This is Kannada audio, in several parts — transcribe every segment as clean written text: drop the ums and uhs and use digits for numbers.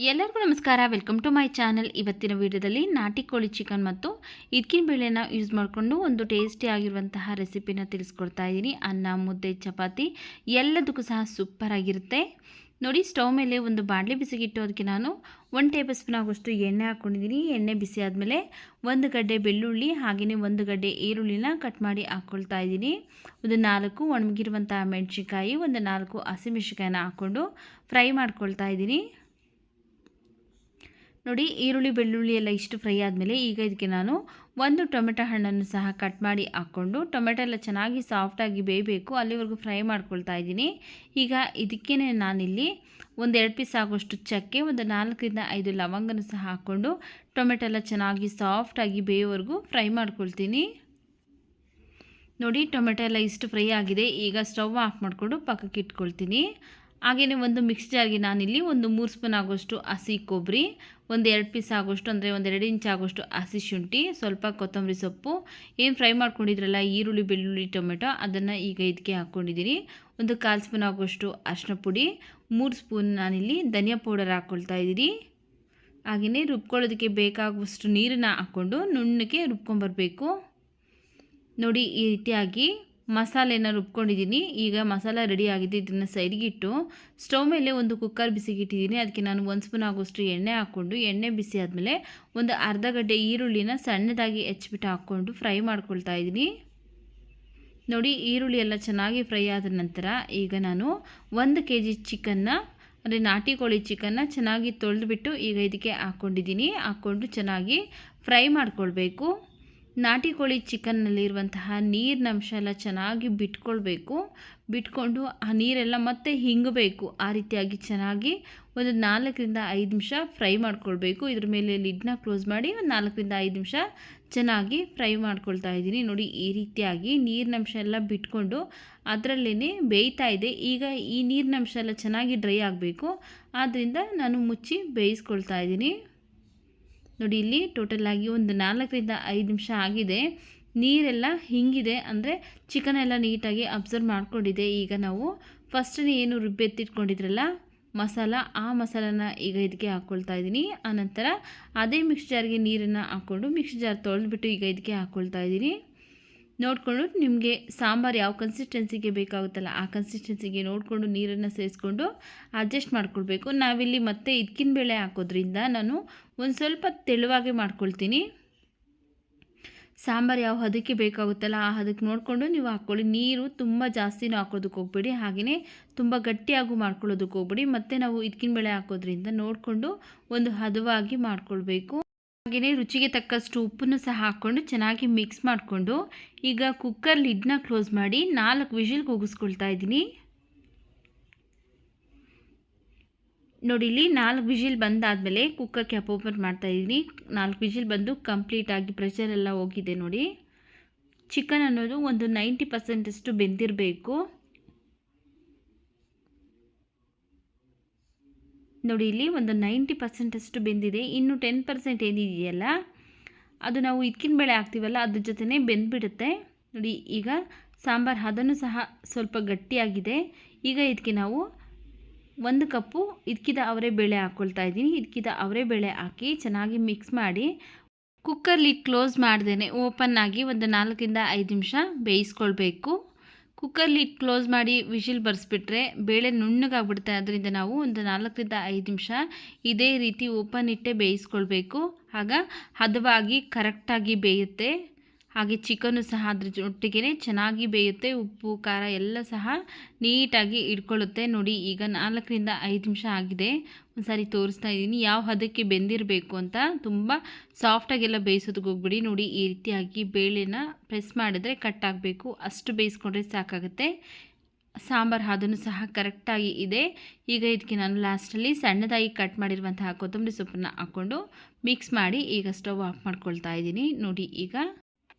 ಎಲ್ಲರಿಗೂ ನಮಸ್ಕಾರ. Welcome to my channel. ಇವತ್ತಿನ ವಿಡಿಯೋದಲ್ಲಿ ನಾಟಿ ಕೋಳಿ ಚಿಕನ್ ಮತ್ತು ಇದ್ಕಿನ ಬೇಳೆನ ಯೂಸ್ ಮಾಡಿಕೊಂಡು ಒಂದು ಟೇಸ್ಟಿ ಆಗಿರುವಂತಹ ರೆಸಿಪಿನ ತಿಳಿಸ್ಕೊಡ್ತಾ ಇದ್ದೀನಿ. ಅನ್ನ, ಮುದ್ದೆ, ಚಪಾತಿ ಎಲ್ಲದಕ್ಕೂ ಸಹ ಸೂಪರ್ ಆಗಿರುತ್ತೆ. ನೋಡಿ, ಸ್ಟವ್ ಮೇಲೆ ಒಂದು ಬಾಣಲೆ ಬಿಸಿಗಿಟ್ಟು ಅದಕ್ಕೆ ನಾನು 1 ಟೇಬಲ್ ಸ್ಪೂನ್ ಆಗೋಷ್ಟು ಎಣ್ಣೆ ಹಾಕ್ಕೊಂಡಿದ್ದೀನಿ. ಎಣ್ಣೆ ಬಿಸಿ ಆದಮೇಲೆ 1 ಗಡ್ಡೆ ಬೆಳ್ಳುಳ್ಳಿ ಹಾಗೆಯೇ 1 ಗಡ್ಡೆ ಈರುಳ್ಳಿನ ಕಟ್ ಮಾಡಿ ಹಾಕ್ಕೊಳ್ತಾ ಇದ್ದೀನಿ. ಒಂದು 4 ಒಣಗಿರುವಂಥ ಮೆಣಸಿನ್ಕಾಯಿ, ಒಂದು 4 ಹಸಿಮೆಣಸಿನ್ಕಾಯಿನ ಹಾಕ್ಕೊಂಡು ಫ್ರೈ ಮಾಡ್ಕೊಳ್ತಾ ಇದ್ದೀನಿ. ನೋಡಿ, ಈರುಳ್ಳಿ ಬೆಳ್ಳುಳ್ಳಿ ಎಲ್ಲ ಇಷ್ಟು ಫ್ರೈ ಆದಮೇಲೆ ಈಗ ಇದಕ್ಕೆ ನಾನು 1 ಟೊಮೆಟೊ ಹಣ್ಣನ್ನು ಸಹ ಕಟ್ ಮಾಡಿ ಹಾಕ್ಕೊಂಡು ಟೊಮೆಟೊ ಎಲ್ಲ ಚೆನ್ನಾಗಿ ಸಾಫ್ಟಾಗಿ ಬೇಯಬೇಕು, ಅಲ್ಲಿವರೆಗೂ ಫ್ರೈ ಮಾಡ್ಕೊಳ್ತಾ ಇದ್ದೀನಿ. ಈಗ ಇದಕ್ಕೇ ನಾನಿಲ್ಲಿ 1-2 ಪೀಸ್ ಆಗೋಷ್ಟು ಚಕ್ಕೆ, ಒಂದು 4-5 ಲವಂಗನೂ ಸಹ ಹಾಕ್ಕೊಂಡು ಟೊಮೆಟೊ ಎಲ್ಲ ಚೆನ್ನಾಗಿ ಸಾಫ್ಟಾಗಿ ಬೇಯೋವರೆಗೂ ಫ್ರೈ ಮಾಡ್ಕೊಳ್ತೀನಿ. ನೋಡಿ, ಟೊಮೆಟೊ ಎಲ್ಲ ಇಷ್ಟು ಫ್ರೈ ಆಗಿದೆ. ಈಗ ಸ್ಟವ್ ಆಫ್ ಮಾಡಿಕೊಂಡು ಪಕ್ಕಕ್ಕೆ ಇಟ್ಕೊಳ್ತೀನಿ. ಹಾಗೆಯೇ ಒಂದು ಮಿಕ್ಸ್ ಜಾರ್ಗೆ ನಾನಿಲ್ಲಿ 3 ಸ್ಪೂನ್ ಆಗೋಷ್ಟು ಹಸಿ ಕೊಬ್ಬರಿ, 1-2 ಪೀಸ್ ಆಗೋಷ್ಟು ಅಂದರೆ 1-2 ಇಂಚ್ ಆಗೋಷ್ಟು ಹಸಿ ಶುಂಠಿ, ಸ್ವಲ್ಪ ಕೊತ್ತಂಬರಿ ಸೊಪ್ಪು, ಏನು ಫ್ರೈ ಮಾಡ್ಕೊಂಡಿದ್ರಲ್ಲ ಈರುಳ್ಳಿ ಬೆಳ್ಳುಳ್ಳಿ ಟೊಮೆಟೊ ಅದನ್ನು ಈಗ ಇದಕ್ಕೆ ಹಾಕ್ಕೊಂಡಿದ್ದೀನಿ. 1/4 ಸ್ಪೂನ್ ಆಗೋಷ್ಟು ಅರಿಶಿನ ಪುಡಿ, 3 ಸ್ಪೂನ್ ನಾನಿಲ್ಲಿ ಧನಿಯಾ ಪೌಡರ್ ಹಾಕ್ಕೊಳ್ತಾ ಇದ್ದೀನಿ. ಹಾಗೆಯೇ ರುಬ್ಕೊಳ್ಳೋದಕ್ಕೆ ಬೇಕಾಗುವಷ್ಟು ನೀರನ್ನು ಹಾಕ್ಕೊಂಡು ನುಣ್ಣಗೆ ರುಬ್ಕೊಂಬರಬೇಕು. ನೋಡಿ, ಈ ರೀತಿಯಾಗಿ ಮಸಾಲೆನ ರುಬ್ಕೊಂಡಿದ್ದೀನಿ. ಈಗ ಮಸಾಲ ರೆಡಿ ಆಗಿದೆ. ಇದನ್ನು ಸೈಡ್ಗಿಟ್ಟು ಸ್ಟವ್ ಮೇಲೆ ಒಂದು ಕುಕ್ಕರ್ ಬಿಸಿಗಿಟ್ಟಿದ್ದೀನಿ. ಅದಕ್ಕೆ ನಾನು 1 ಸ್ಪೂನ್ ಆಗೋಷ್ಟು ಎಣ್ಣೆ ಹಾಕ್ಕೊಂಡು ಎಣ್ಣೆ ಬಿಸಿ ಆದಮೇಲೆ ಒಂದು ಅರ್ಧ ಗಡ್ಡೆ ಈರುಳ್ಳಿನ ಸಣ್ಣದಾಗಿ ಹೆಚ್ಚಿಬಿಟ್ಟು ಹಾಕ್ಕೊಂಡು ಫ್ರೈ ಮಾಡ್ಕೊಳ್ತಾ ಇದ್ದೀನಿ. ನೋಡಿ, ಈರುಳ್ಳಿ ಎಲ್ಲ ಚೆನ್ನಾಗಿ ಫ್ರೈ ಆದ ನಂತರ ಈಗ ನಾನು 1 kg ಚಿಕನ್ನ ಅಂದರೆ ನಾಟಿ ಕೋಳಿ ಚಿಕನ್ನ ಚೆನ್ನಾಗಿ ತೊಳೆದುಬಿಟ್ಟು ಈಗ ಇದಕ್ಕೆ ಹಾಕ್ಕೊಂಡಿದ್ದೀನಿ. ಹಾಕ್ಕೊಂಡು ಚೆನ್ನಾಗಿ ಫ್ರೈ ಮಾಡ್ಕೊಳ್ಬೇಕು. ನಾಟಿ ಕೋಳಿ ಚಿಕನ್ನಲ್ಲಿರುವಂತಹ ನೀರಿನಂಶ ಎಲ್ಲ ಚೆನ್ನಾಗಿ ಬಿಟ್ಕೊಳ್ಬೇಕು. ಬಿಟ್ಕೊಂಡು ಆ ನೀರೆಲ್ಲ ಮತ್ತೆ ಹಿಂಗಬೇಕು. ಆ ರೀತಿಯಾಗಿ ಚೆನ್ನಾಗಿ ಒಂದು 4-5 ನಿಮಿಷ ಫ್ರೈ ಮಾಡ್ಕೊಳ್ಬೇಕು. ಇದ್ರ ಮೇಲೆ ಲಿಡ್ನ ಕ್ಲೋಸ್ ಮಾಡಿ ಒಂದು 4-5 ನಿಮಿಷ ಚೆನ್ನಾಗಿ ಫ್ರೈ ಮಾಡ್ಕೊಳ್ತಾ ಇದ್ದೀನಿ. ನೋಡಿ, ಈ ರೀತಿಯಾಗಿ ನೀರಿನಂಶ ಎಲ್ಲ ಬಿಟ್ಕೊಂಡು ಅದರಲ್ಲೇ ಬೇಯ್ತಾ ಇದೆ. ಈಗ ಈ ನೀರಿನಂಶ ಎಲ್ಲ ಚೆನ್ನಾಗಿ ಡ್ರೈ ಆಗಬೇಕು. ಆದ್ದರಿಂದ ನಾನು ಮುಚ್ಚಿ ಬೇಯಿಸ್ಕೊಳ್ತಾ ಇದ್ದೀನಿ. ನೋಡಿ, ಇಲ್ಲಿ ಟೋಟಲಾಗಿ ಒಂದು 4-5 ನಿಮಿಷ ಆಗಿದೆ. ನೀರೆಲ್ಲ ಹಿಂಗಿದೆ, ಅಂದರೆ ಚಿಕನ್ ಎಲ್ಲ ನೀಟಾಗಿ ಅಬ್ಸರ್ವ್ ಮಾಡ್ಕೊಂಡಿದೆ. ಈಗ ನಾವು ಫಸ್ಟನೇ ಏನು ರುಬ್ಬೆತ್ತಿಟ್ಕೊಂಡಿದ್ರಲ್ಲ ಮಸಾಲ, ಆ ಮಸಾಲಾನ ಈಗ ಇದಕ್ಕೆ ಹಾಕ್ಕೊಳ್ತಾ ಇದ್ದೀನಿ. ಆನಂತರ ಅದೇ ಮಿಕ್ಸ್ ಜಾರ್ಗೆ ನೀರನ್ನು ಹಾಕ್ಕೊಂಡು ಮಿಕ್ಸ್ ಜಾರ್ ತೊಳೆದ್ಬಿಟ್ಟು ಈಗ ಇದಕ್ಕೆ ಹಾಕ್ಕೊಳ್ತಾ ಇದ್ದೀನಿ. ನೋಡಿಕೊಂಡು ನಿಮಗೆ ಸಾಂಬಾರು ಯಾವ ಕನ್ಸಿಸ್ಟೆನ್ಸಿಗೆ ಬೇಕಾಗುತ್ತಲ್ಲ ಆ ಕನ್ಸಿಸ್ಟೆನ್ಸಿಗೆ ನೋಡಿಕೊಂಡು ನೀರನ್ನು ಸೇರಿಸ್ಕೊಂಡು ಅಡ್ಜಸ್ಟ್ ಮಾಡ್ಕೊಳ್ಬೇಕು. ನಾವಿಲ್ಲಿ ಮತ್ತೆ ಇದ್ಕಿನ ಬೇಳೆ ಹಾಕೋದ್ರಿಂದ ನಾನು ಒಂದು ಸ್ವಲ್ಪ ತೆಳುವಾಗೆ ಮಾಡ್ಕೊಳ್ತೀನಿ. ಸಾಂಬಾರು ಯಾವ ಹದಕ್ಕೆ ಬೇಕಾಗುತ್ತಲ್ಲ ಆ ಹದಕ್ಕೆ ನೋಡಿಕೊಂಡು ನೀವು ಹಾಕ್ಕೊಳ್ಳಿ. ನೀರು ತುಂಬ ಜಾಸ್ತಿನೂ ಹಾಕೋದಕ್ಕೆ ಹೋಗ್ಬೇಡಿ, ಹಾಗೆಯೇ ತುಂಬ ಗಟ್ಟಿಯಾಗೂ ಮಾಡ್ಕೊಳ್ಳೋದಕ್ಕೆ ಹೋಗ್ಬೇಡಿ. ಮತ್ತು ನಾವು ಇದ್ಕಿನ ಬೇಳೆ ಹಾಕೋದ್ರಿಂದ ನೋಡಿಕೊಂಡು ಒಂದು ಹದವಾಗಿ ಮಾಡ್ಕೊಳ್ಬೇಕು. ಹಾಗೆಯೇ ರುಚಿಗೆ ತಕ್ಕಷ್ಟು ಉಪ್ಪನ್ನು ಸಹ ಹಾಕ್ಕೊಂಡು ಚೆನ್ನಾಗಿ ಮಿಕ್ಸ್ ಮಾಡಿಕೊಂಡು ಈಗ ಕುಕ್ಕರ್ ಲಿಡ್ನ ಕ್ಲೋಸ್ ಮಾಡಿ 4 ವಿಷಿಲ್ ಕೂಗಿಸ್ಕೊಳ್ತಾ ಇದ್ದೀನಿ. ನೋಡಿ, ಇಲ್ಲಿ 4 ವಿಷಿಲ್ ಬಂದಾದಮೇಲೆ ಕುಕ್ಕರ್ ಕ್ಯಾಪ್ ಓಪನ್ ಮಾಡ್ತಾ ಇದ್ದೀನಿ. 4 ವಿಷಿಲ್ ಬಂದು ಕಂಪ್ಲೀಟಾಗಿ ಪ್ರೆಷರ್ ಎಲ್ಲ ಹೋಗಿದೆ. ನೋಡಿ, ಚಿಕನ್ ಅನ್ನೋದು ಒಂದು 90% ಅಷ್ಟು ಬೆಂದಿರಬೇಕು. ನೋಡಿ, ಇಲ್ಲಿ ಒಂದು 90% ಅಷ್ಟು ಬೆಂದಿದೆ. ಇನ್ನು 10% ಏನಿದೆಯಲ್ಲ ಅದು ನಾವು ಇದ್ಕಿನ ಬೇಳೆ ಹಾಕ್ತೀವಲ್ಲ ಅದ್ರ ಜೊತೆನೇ ಬೆಂದ್ಬಿಡುತ್ತೆ. ನೋಡಿ, ಈಗ ಸಾಂಬಾರು ಅದನ್ನು ಸಹ ಸ್ವಲ್ಪ ಗಟ್ಟಿಯಾಗಿದೆ. ಈಗ ಇದಕ್ಕೆ ನಾವು 1 ಕಪ್ಪು ಇದ್ಕಿದ ಅವರೇ ಬೇಳೆ ಹಾಕ್ಕೊಳ್ತಾ ಇದ್ದೀನಿ. ಇದ್ಕಿದ ಅವರೇ ಬೇಳೆ ಹಾಕಿ ಚೆನ್ನಾಗಿ ಮಿಕ್ಸ್ ಮಾಡಿ ಕುಕ್ಕರ್ ಲಿಡ್ ಕ್ಲೋಸ್ ಮಾಡ್ದೇ ಓಪನ್ ಆಗಿ ಒಂದು 4-5 ನಿಮಿಷ ಬೇಯಿಸ್ಕೊಳ್ಬೇಕು. ಕುಕ್ಕರ್ ಲಿಡ್ ಕ್ಲೋಸ್ ಮಾಡಿ ವಿಷಿಲ್ ಬರೆಸ್ಬಿಟ್ರೆ ಬೇಳೆ ನುಣ್ಣಗಾಗ್ಬಿಡುತ್ತೆ. ಅದರಿಂದ ನಾವು ಒಂದು 4-5 ನಿಮಿಷ ಇದೇ ರೀತಿ ಓಪನ್ ಇಟ್ಟೆ ಬೇಯಿಸ್ಕೊಳ್ಬೇಕು. ಆಗ ಹದವಾಗಿ ಕರೆಕ್ಟಾಗಿ ಬೇಯುತ್ತೆ. ಹಾಗೆ ಚಿಕನ್ನು ಸಹ ಅದ್ರ ಜೊತೆಗೇ ಚೆನ್ನಾಗಿ ಬೇಯುತ್ತೆ. ಉಪ್ಪು ಖಾರ ಎಲ್ಲ ಸಹ ನೀಟಾಗಿ ಇಟ್ಕೊಳ್ಳುತ್ತೆ. ನೋಡಿ, ಈಗ 4-5 ನಿಮಿಷ ಆಗಿದೆ. ಒಂದು ಸಾರಿ ತೋರಿಸ್ತಾ ಇದ್ದೀನಿ ಯಾವ ಹದಕ್ಕೆ ಬೆಂದಿರಬೇಕು ಅಂತ. ತುಂಬ ಸಾಫ್ಟಾಗೆಲ್ಲ ಬೇಯಿಸೋದಕ್ಕೆ ಹೋಗ್ಬಿಡಿ. ನೋಡಿ, ಈ ರೀತಿಯಾಗಿ ಬೇಳೆನ ಪ್ರೆಸ್ ಮಾಡಿದ್ರೆ ಕಟ್ ಆಗಬೇಕು, ಅಷ್ಟು ಬೇಯಿಸ್ಕೊಂಡ್ರೆ ಸಾಕಾಗುತ್ತೆ. ಸಾಂಬಾರು ಅದನ್ನು ಸಹ ಕರೆಕ್ಟಾಗಿ ಇದೆ. ಈಗ ಇದಕ್ಕೆ ನಾನು ಲಾಸ್ಟಲ್ಲಿ ಸಣ್ಣದಾಗಿ ಕಟ್ ಮಾಡಿರುವಂತಹ ಕೊತ್ತಂಬರಿ ಸೊಪ್ಪನ್ನು ಹಾಕ್ಕೊಂಡು ಮಿಕ್ಸ್ ಮಾಡಿ ಈಗ ಸ್ಟವ್ ಆಫ್ ಮಾಡ್ಕೊಳ್ತಾ ಇದ್ದೀನಿ. ನೋಡಿ, ಈಗ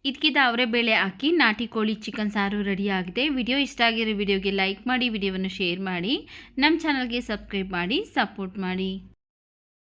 ಇದಕ್ಕಿದ್ದ ಅವರೇ ಬೇಳೆ ಹಾಕಿ ನಾಟಿ ಕೋಳಿ ಚಿಕನ್ ಸಾರು ರೆಡಿಯಾಗಿದೆ. ವಿಡಿಯೋ ಇಷ್ಟ ಆಗಿರೋ ವಿಡಿಯೋಗೆ ಲೈಕ್ ಮಾಡಿ, ವಿಡಿಯೋವನ್ನು ಶೇರ್ ಮಾಡಿ, ನಮ್ಮ ಚಾನಲ್ಗೆ ಸಬ್ಸ್ಕ್ರೈಬ್ ಮಾಡಿ, ಸಪೋರ್ಟ್ ಮಾಡಿ.